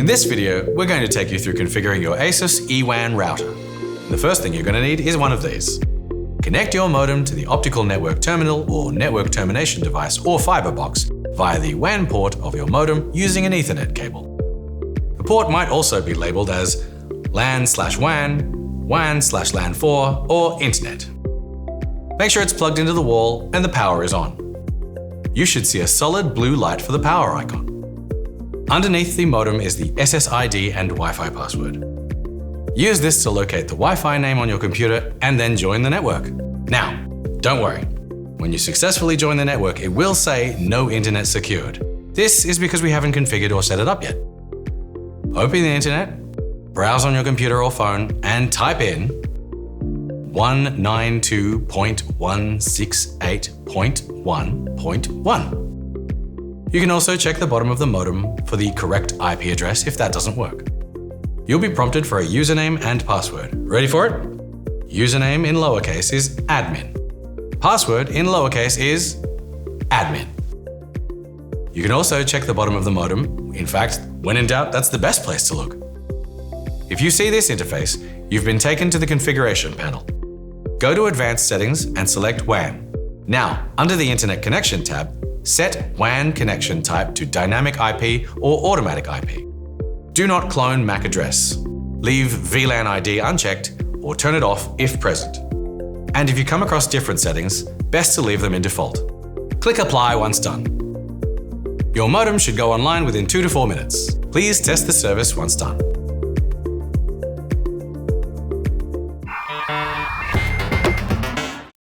In this video, we're going to take you through configuring your Asus EWAN router. The first thing you're going to need is one of these. Connect your modem to the optical network terminal or network termination device or fiber box via the WAN port of your modem using an Ethernet cable. The port might also be labeled as LAN/WAN, WAN/LAN4, or Internet. Make sure it's plugged into the wall and the power is on. You should see a solid blue light for the power icon. Underneath the modem is the SSID and Wi-Fi password. Use this to locate the Wi-Fi name on your computer and then join the network. Now, don't worry. When you successfully join the network, it will say no internet secured. This is because we haven't configured or set it up yet. Open the internet, browse on your computer or phone, and type in 192.168.1.1. You can also check the bottom of the modem for the correct IP address if that doesn't work. You'll be prompted for a username and password. Ready for it? Username in lowercase is admin. Password in lowercase is admin. You can also check the bottom of the modem. In fact, when in doubt, that's the best place to look. If you see this interface, you've been taken to the configuration panel. Go to Advanced Settings and select WAN. Now, under the Internet Connection tab, set WAN connection type to Dynamic IP or Automatic IP. Do not clone MAC address. Leave VLAN ID unchecked or turn it off if present. And if you come across different settings, best to leave them in default. Click Apply once done. Your modem should go online within 2 to 4 minutes. Please test the service once done.